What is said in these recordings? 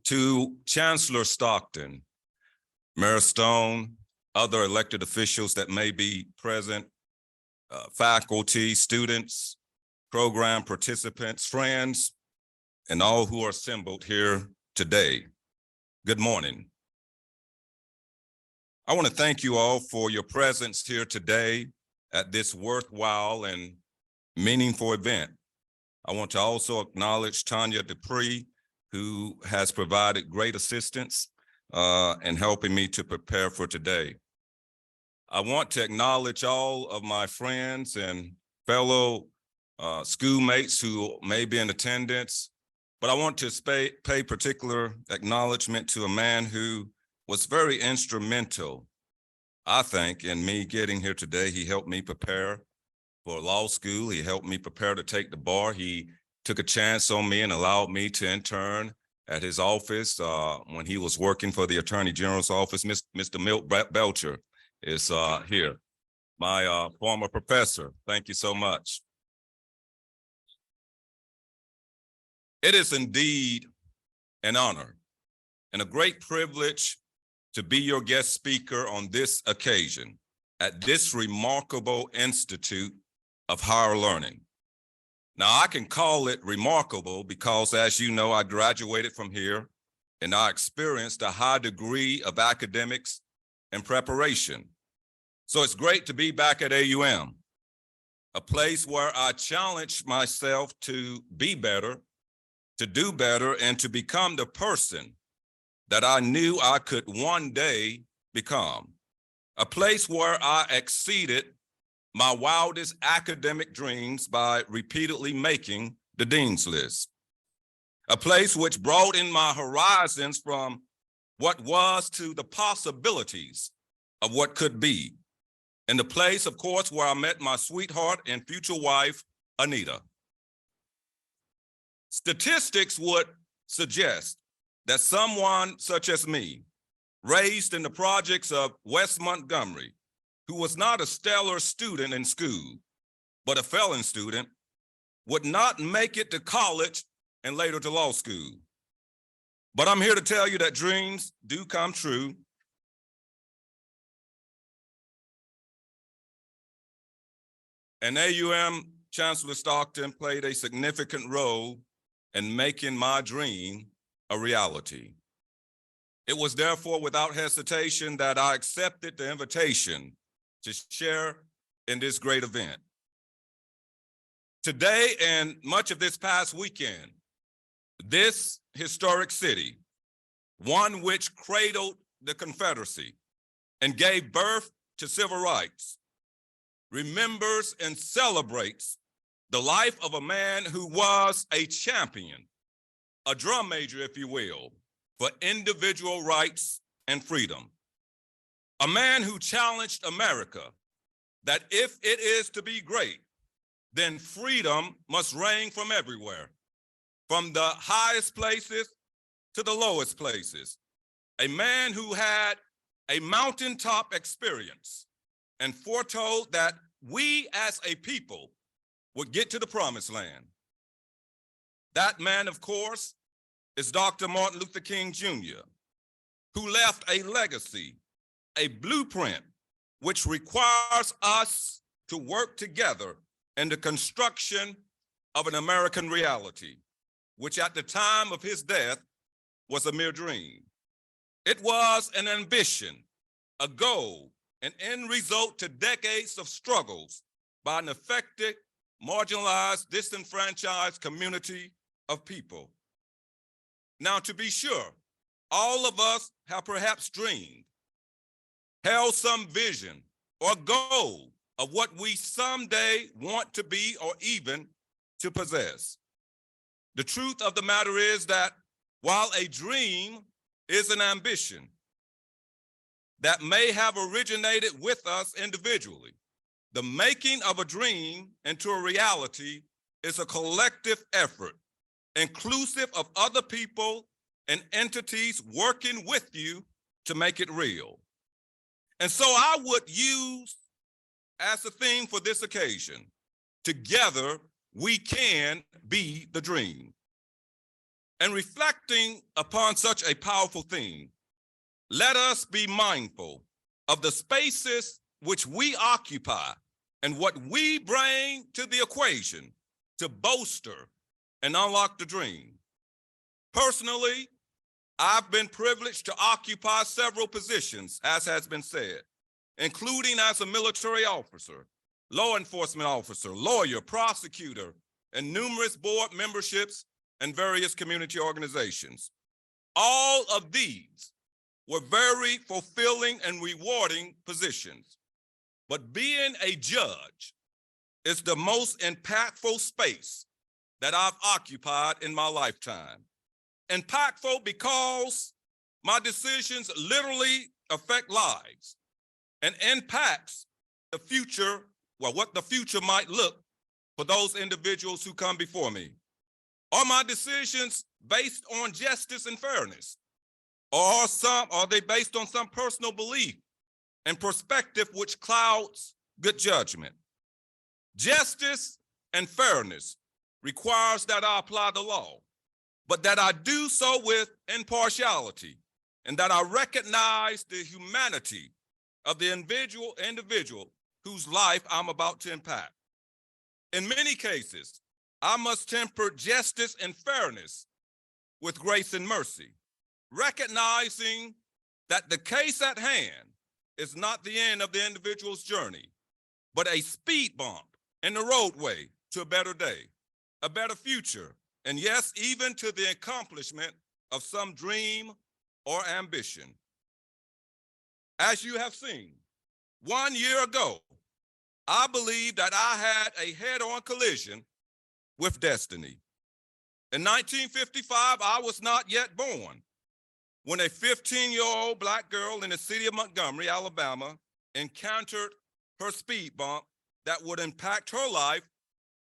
To Chancellor Stockton, Mayor Stone, other elected officials that may be present, faculty, students, program participants, friends, and all who are assembled here today, good morning. I want to thank you all for your presence here today at this worthwhile and meaningful event. I want to also acknowledge Tanya Dupree, who has provided great assistance in helping me to prepare for today. I want to acknowledge all of my friends and fellow schoolmates who may be in attendance, but I want to pay particular acknowledgement to a man who was very instrumental, I think, in me getting here today. He helped me prepare for law school. He helped me prepare to take the bar. He took a chance on me and allowed me to intern at his office when he was working for the Attorney General's office. Mr. Milt Belcher is here, my former professor. Thank you so much. It is indeed an honor and a great privilege to be your guest speaker on this occasion at this remarkable institute of higher learning. Now, I can call it remarkable because, as you know, I graduated from here and I experienced a high degree of academics and preparation. So it's great to be back at AUM, a place where I challenge myself to be better, to do better, and to become the person that I knew I could one day become. A place where I exceeded my wildest academic dreams by repeatedly making the dean's list. A place which broadened my horizons from what was to the possibilities of what could be. And the place, of course, where I met my sweetheart and future wife, Anita. Statistics would suggest that someone such as me, raised in the projects of West Montgomery, who was not a stellar student in school, but a failing student, would not make it to college and later to law school. But I'm here to tell you that dreams do come true. And AUM Chancellor Stockton played a significant role in making my dream a reality. It was therefore without hesitation that I accepted the invitation to share in this great event. Today and much of this past weekend, this historic city, one which cradled the Confederacy and gave birth to civil rights, remembers and celebrates the life of a man who was a champion, a drum major, if you will, for individual rights and freedom. A man who challenged America that if it is to be great, then freedom must reign from everywhere, from the highest places to the lowest places. A man who had a mountaintop experience and foretold that we as a people would get to the promised land. That man, of course, is Dr. Martin Luther King Jr., who left a legacy, a blueprint, which requires us to work together in the construction of an American reality, which at the time of his death was a mere dream. It was an ambition, a goal, an end result to decades of struggles by an affected, marginalized, disenfranchised community of people. Now, to be sure, all of us have perhaps dreamed, held some vision or goal of what we someday want to be or even to possess. The truth of the matter is that while a dream is an ambition that may have originated with us individually, the making of a dream into a reality is a collective effort, inclusive of other people and entities working with you to make it real. And so I would use as a theme for this occasion, together we can be the dream. And reflecting upon such a powerful theme, let us be mindful of the spaces which we occupy and what we bring to the equation to bolster and unlock the dream. Personally, I've been privileged to occupy several positions, as has been said, including as a military officer, law enforcement officer, lawyer, prosecutor, and numerous board memberships and various community organizations. All of these were very fulfilling and rewarding positions. But being a judge is the most impactful space that I've occupied in my lifetime. Impactful because my decisions literally affect lives and impacts the future, well, what the future might look for those individuals who come before me. Are my decisions based on justice and fairness? Or are they based on some personal belief and perspective which clouds good judgment? Justice and fairness requires that I apply the law, but that I do so with impartiality and that I recognize the humanity of the individual whose life I'm about to impact. In many cases, I must temper justice and fairness with grace and mercy, recognizing that the case at hand is not the end of the individual's journey, but a speed bump in the roadway to a better day, a better future, and yes, even to the accomplishment of some dream or ambition. As you have seen, 1 year ago, I believed that I had a head-on collision with destiny. In 1955, I was not yet born when a 15-year-old Black girl in the city of Montgomery, Alabama, encountered her speed bump that would impact her life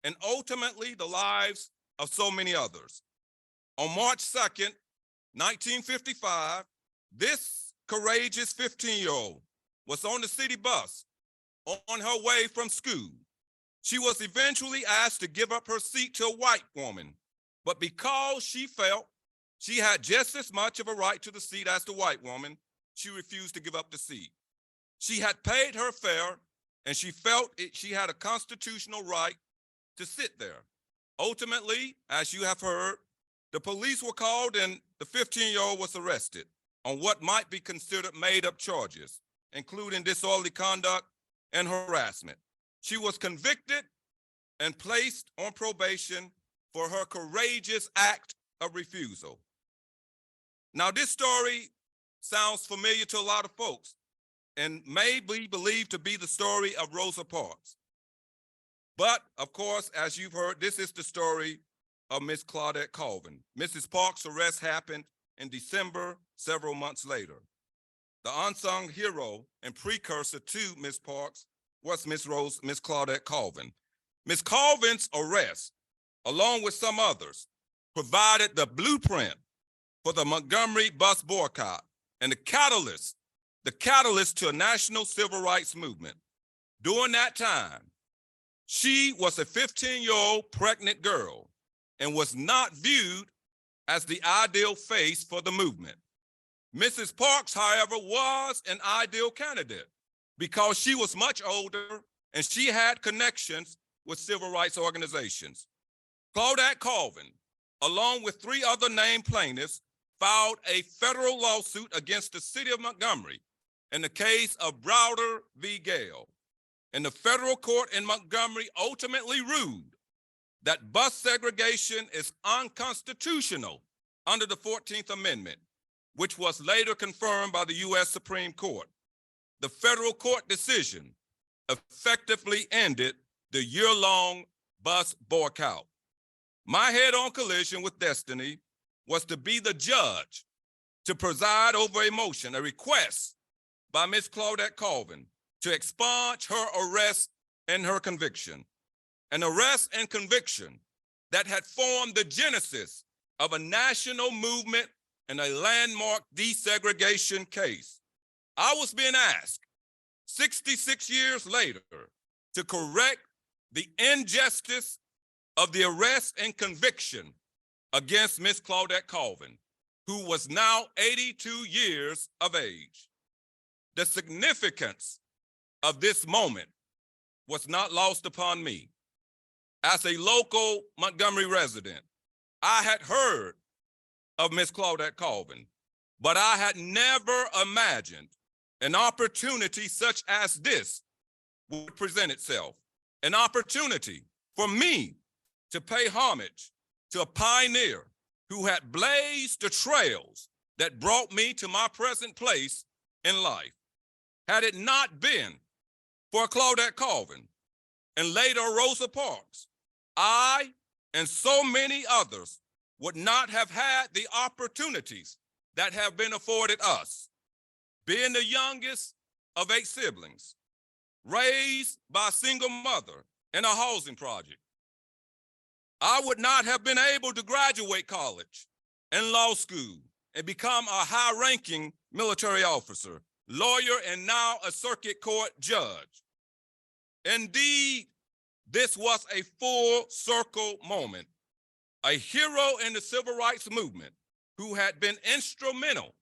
and ultimately the lives of so many others. On March 2nd, 1955, this courageous 15-year-old was on the city bus on her way from school. She was eventually asked to give up her seat to a white woman, but because she felt she had just as much of a right to the seat as the white woman, she refused to give up the seat. She had paid her fare, and she felt she had a constitutional right to sit there. Ultimately, as you have heard, the police were called and the 15-year-old was arrested on what might be considered made-up charges, including disorderly conduct and harassment. She was convicted and placed on probation for her courageous act of refusal. Now, this story sounds familiar to a lot of folks and may be believed to be the story of Rosa Parks. But, of course, as you've heard, this is the story of Miss Claudette Colvin. Mrs. Parks' arrest happened in December, several months later. The unsung hero and precursor to Miss Parks was Miss Claudette Colvin. Miss Colvin's arrest, along with some others, provided the blueprint for the Montgomery bus boycott and the catalyst to a national civil rights movement. During that time, she was a 15-year-old pregnant girl and was not viewed as the ideal face for the movement. Mrs. Parks, however, was an ideal candidate because she was much older and she had connections with civil rights organizations. Claudette Colvin, along with 3 other named plaintiffs, filed a federal lawsuit against the city of Montgomery in the case of Browder v. Gale. And the federal court in Montgomery ultimately ruled that bus segregation is unconstitutional under the 14th Amendment, which was later confirmed by the U.S. Supreme Court. The federal court decision effectively ended the year-long bus boycott. My head-on collision with destiny was to be the judge to preside over a motion, a request by Ms. Claudette Colvin to expunge her arrest and her conviction. An arrest and conviction that had formed the genesis of a national movement and a landmark desegregation case. I was being asked 66 years later to correct the injustice of the arrest and conviction against Miss Claudette Colvin, who was now 82 years of age. The significance of this moment was not lost upon me. As a local Montgomery resident, I had heard of Miss Claudette Colvin, but I had never imagined an opportunity such as this would present itself. An opportunity for me to pay homage to a pioneer who had blazed the trails that brought me to my present place in life. Had it not been for Claudette Colvin and later Rosa Parks, I and so many others would not have had the opportunities that have been afforded us. Being the youngest of 8 siblings, raised by a single mother in a housing project, I would not have been able to graduate college and law school and become a high-ranking military officer, lawyer, and now a circuit court judge. Indeed, this was a full circle moment. A hero in the civil rights movement who had been instrumental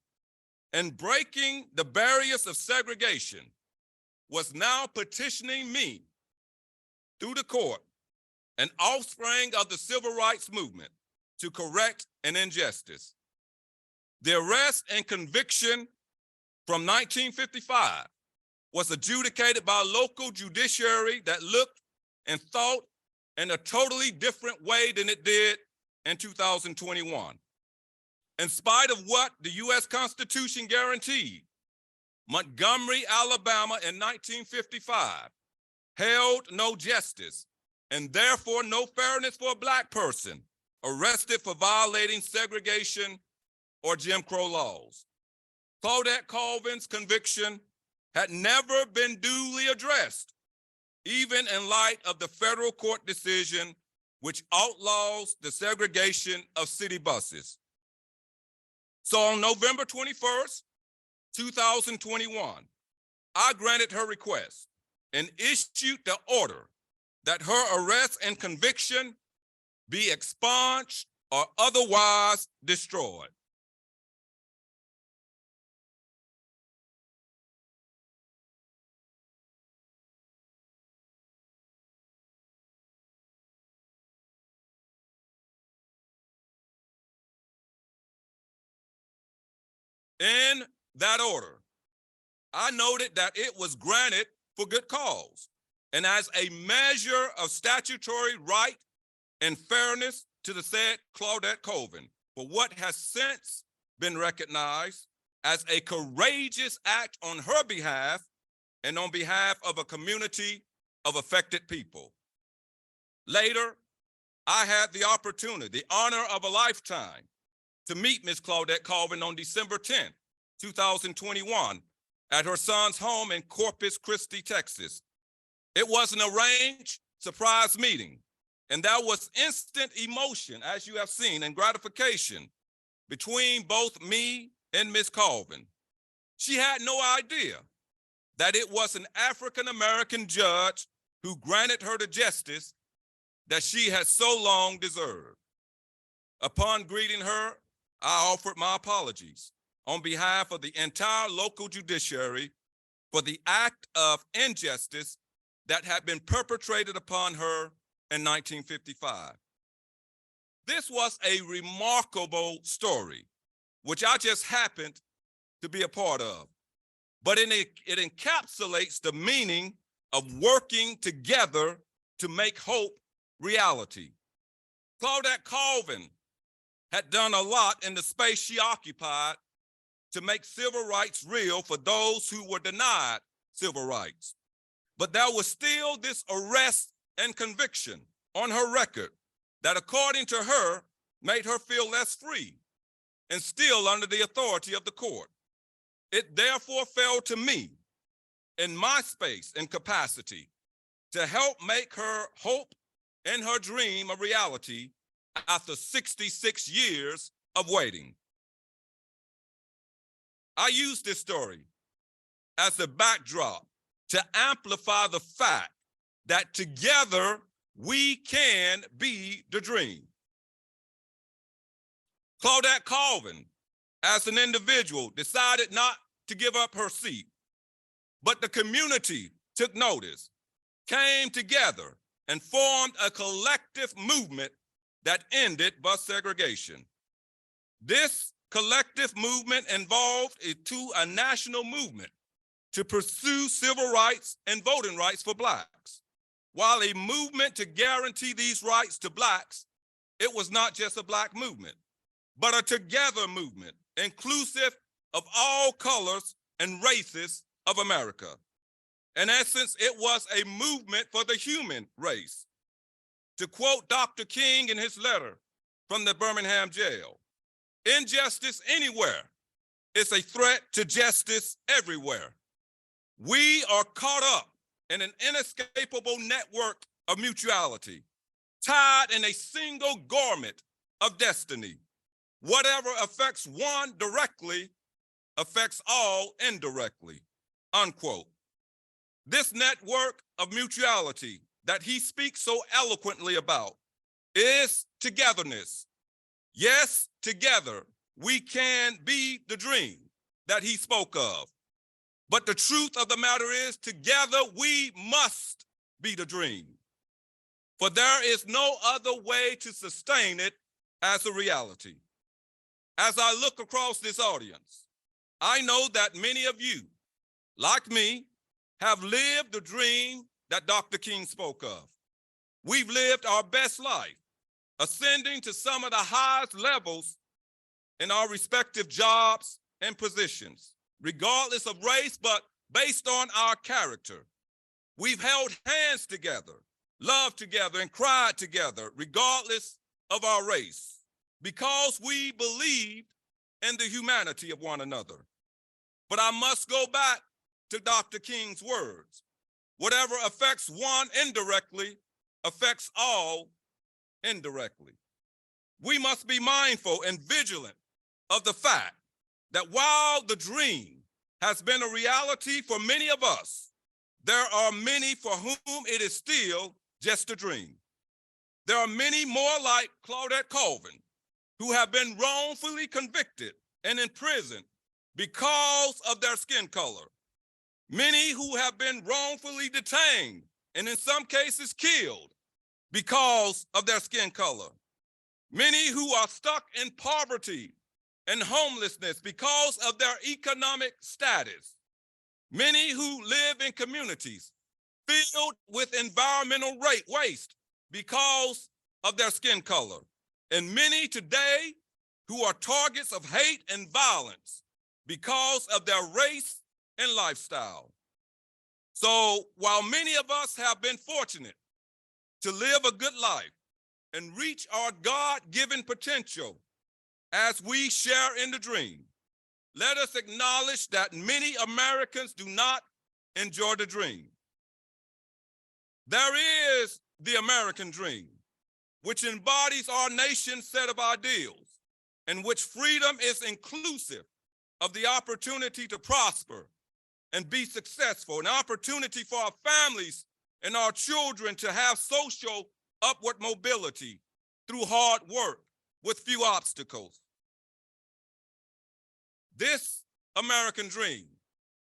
in breaking the barriers of segregation was now petitioning me through the court, an offspring of the civil rights movement, to correct an injustice. The arrest and conviction from 1955 was adjudicated by a local judiciary that looked and thought in a totally different way than it did in 2021. In spite of what the U.S. Constitution guaranteed, Montgomery, Alabama in 1955 held no justice and therefore no fairness for a Black person arrested for violating segregation or Jim Crow laws. Claudette Colvin's conviction had never been duly addressed, even in light of the federal court decision which outlaws the segregation of city buses. So on November 21st, 2021, I granted her request and issued the order that her arrest and conviction be expunged or otherwise destroyed. In that order, I noted that it was granted for good cause and as a measure of statutory right and fairness to the said Claudette Colvin for what has since been recognized as a courageous act on her behalf and on behalf of a community of affected people. Later, I had the opportunity, the honor of a lifetime, to meet Ms. Claudette Colvin on December 10, 2021, at her son's home in Corpus Christi, Texas. It was an arranged surprise meeting, and there was instant emotion, as you have seen, and gratification between both me and Ms. Colvin. She had no idea that it was an African-American judge who granted her the justice that she had so long deserved. Upon greeting her, I offered my apologies on behalf of the entire local judiciary for the act of injustice that had been perpetrated upon her in 1955. This was a remarkable story, which I just happened to be a part of, but it encapsulates the meaning of working together to make hope reality. Claudette Colvin had done a lot in the space she occupied to make civil rights real for those who were denied civil rights. But there was still this arrest and conviction on her record that, according to her, made her feel less free and still under the authority of the court. It therefore fell to me, in my space and capacity, to help make her hope and her dream a reality after 66 years of waiting. I use this story as a backdrop to amplify the fact that together we can be the dream. Claudette Colvin, as an individual, decided not to give up her seat, but the community took notice, came together, and formed a collective movement that ended bus segregation. This collective movement evolved into a national movement to pursue civil rights and voting rights for Blacks. While a movement to guarantee these rights to Blacks, it was not just a Black movement, but a together movement, inclusive of all colors and races of America. In essence, it was a movement for the human race. To quote Dr. King in his letter from the Birmingham jail, "Injustice anywhere is a threat to justice everywhere. We are caught up in an inescapable network of mutuality, tied in a single garment of destiny. Whatever affects one directly affects all indirectly," unquote. This network of mutuality that he speaks so eloquently about is togetherness. Yes, together we can be the dream that he spoke of. But the truth of the matter is, together we must be the dream. For there is no other way to sustain it as a reality. As I look across this audience, I know that many of you, like me, have lived the dream that Dr. King spoke of. We've lived our best life, ascending to some of the highest levels in our respective jobs and positions, regardless of race, but based on our character. We've held hands together, loved together, and cried together, regardless of our race, because we believed in the humanity of one another. But I must go back to Dr. King's words. Whatever affects one indirectly affects all indirectly. We must be mindful and vigilant of the fact that while the dream has been a reality for many of us, there are many for whom it is still just a dream. There are many more like Claudette Colvin who have been wrongfully convicted and imprisoned because of their skin color. Many who have been wrongfully detained and in some cases killed because of their skin color. Many who are stuck in poverty and homelessness because of their economic status. Many who live in communities filled with environmental waste because of their skin color. And many today who are targets of hate and violence because of their race and lifestyle. So while many of us have been fortunate to live a good life and reach our God-given potential as we share in the dream, let us acknowledge that many Americans do not enjoy the dream. There is the American dream, which embodies our nation's set of ideals, in which freedom is inclusive of the opportunity to prosper and be successful, an opportunity for our families and our children to have social upward mobility through hard work with few obstacles. This American dream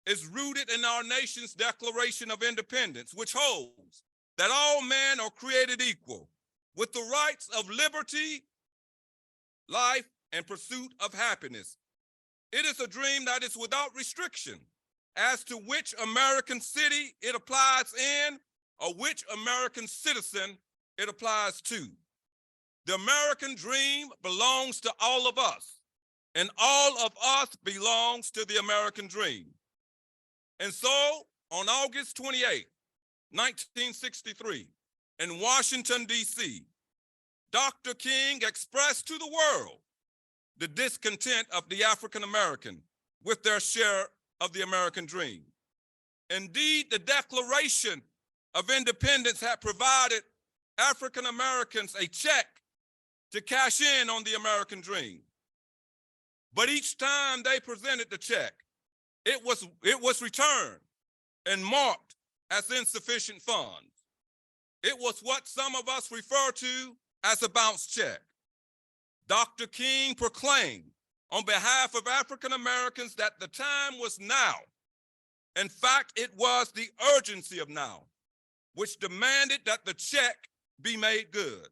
is rooted in our nation's Declaration of Independence, which holds that all men are created equal with the rights of liberty, life, and pursuit of happiness. It is a dream that is without restriction as to which American city it applies in or which American citizen it applies to. The American dream belongs to all of us, and all of us belongs to the American dream. And so, on August 28, 1963, in Washington, D.C., Dr. King expressed to the world the discontent of the African American with their share of the American dream. Indeed, the Declaration of Independence had provided African Americans a check to cash in on the American dream. But each time they presented the check, it was returned and marked as insufficient funds. It was what some of us refer to as a bounce check. Dr. King proclaimed on behalf of African Americans that the time was now. In fact, it was the urgency of now, which demanded that the check be made good.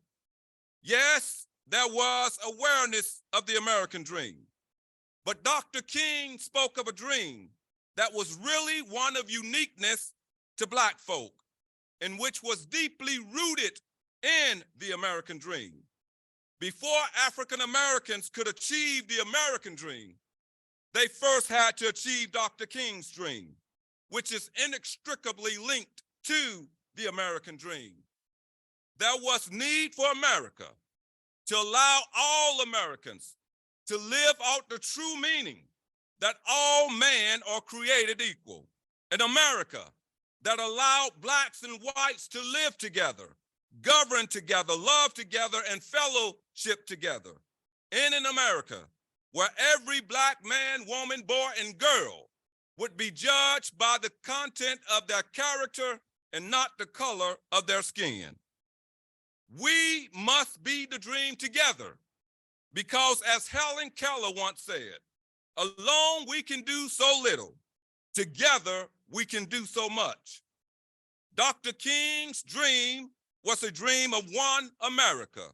Yes, there was awareness of the American dream, but Dr. King spoke of a dream that was really one of uniqueness to Black folk, and which was deeply rooted in the American dream. Before African Americans could achieve the American dream, they first had to achieve Dr. King's dream, which is inextricably linked to the American dream. There was need for America to allow all Americans to live out the true meaning that all men are created equal. An America that allowed Blacks and whites to live together, govern together, love together, and fellowship together. In an America where every Black man, woman, boy, and girl would be judged by the content of their character and not the color of their skin. We must be the dream together because, as Helen Keller once said, alone we can do so little, together we can do so much. Dr. King's dream was a dream of one America,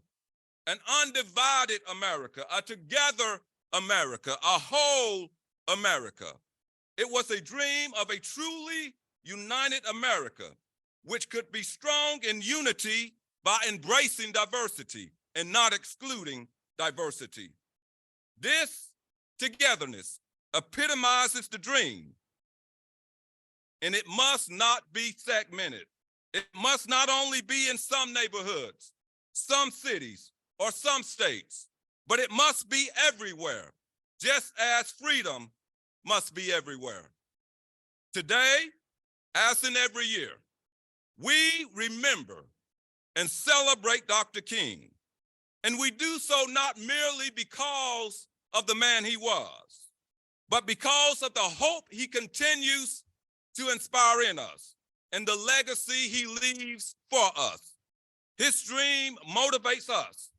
an undivided America, a together America, a whole America. It was a dream of a truly united America, which could be strong in unity by embracing diversity and not excluding diversity. This togetherness epitomizes the dream, and it must not be segmented. It must not only be in some neighborhoods, some cities, or some states, but it must be everywhere, just as freedom must be everywhere. Today, as in every year, we remember and celebrate Dr. King, and we do so not merely because of the man he was, but because of the hope he continues to inspire in us and the legacy he leaves for us. His dream motivates us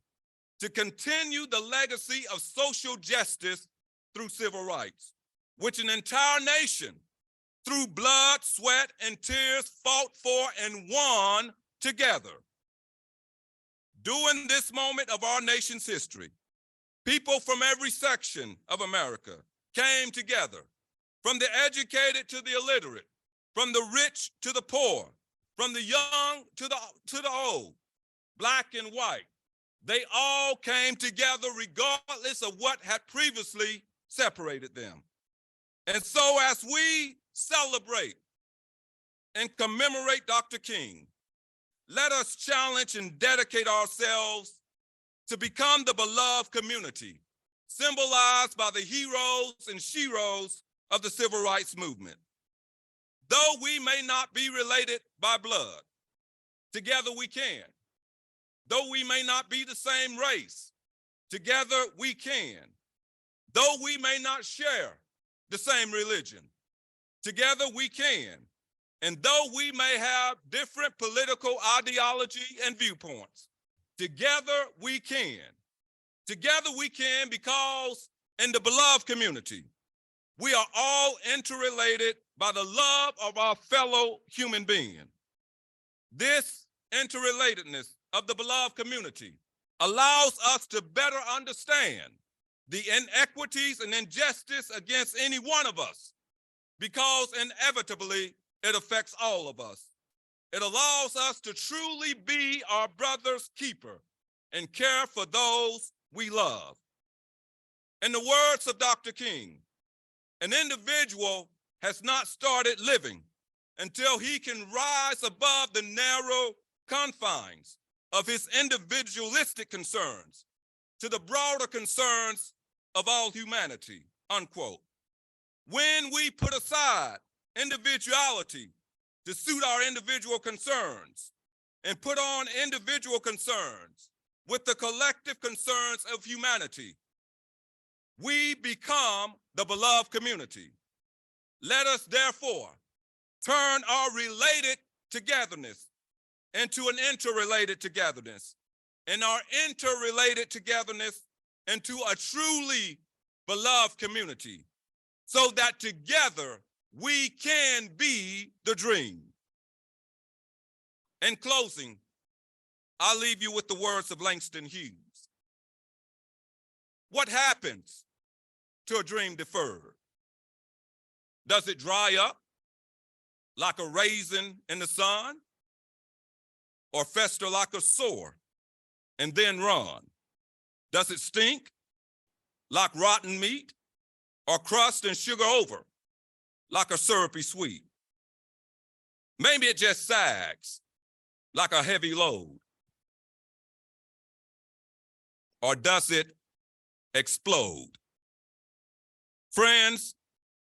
to continue the legacy of social justice through civil rights, which an entire nation, through blood, sweat, and tears, fought for and won together. During this moment of our nation's history, people from every section of America came together, from the educated to the illiterate, from the rich to the poor, from the young to the old, Black and white. They all came together regardless of what had previously separated them. And so as we celebrate and commemorate Dr. King, let us challenge and dedicate ourselves to become the beloved community, symbolized by the heroes and sheroes of the civil rights movement. Though we may not be related by blood, together we can. Though we may not be the same race, together we can. Though we may not share the same religion, together we can. And though we may have different political ideology and viewpoints, together we can. Together we can because in the beloved community, we are all interrelated by the love of our fellow human being. This interrelatedness of the beloved community allows us to better understand the inequities and injustice against any one of us, because inevitably it affects all of us. It allows us to truly be our brother's keeper and care for those we love. In the words of Dr. King, an individual has not started living until he can rise above the narrow confines of his individualistic concerns to the broader concerns of all humanity, unquote. When we put aside individuality to suit our individual concerns and put on individual concerns with the collective concerns of humanity, we become the beloved community. Let us therefore turn our related togetherness into an interrelated togetherness, and our interrelated togetherness into a truly beloved community so that together we can be the dream. In closing, I'll leave you with the words of Langston Hughes. What happens to a dream deferred? Does it dry up like a raisin in the sun, or fester like a sore and then run? Does it stink like rotten meat, or crust and sugar over like a syrupy sweet? Maybe it just sags like a heavy load. Or does it explode? Friends,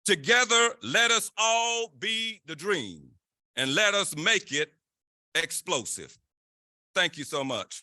together let us all be the dream and let us make it explosive. Thank you so much.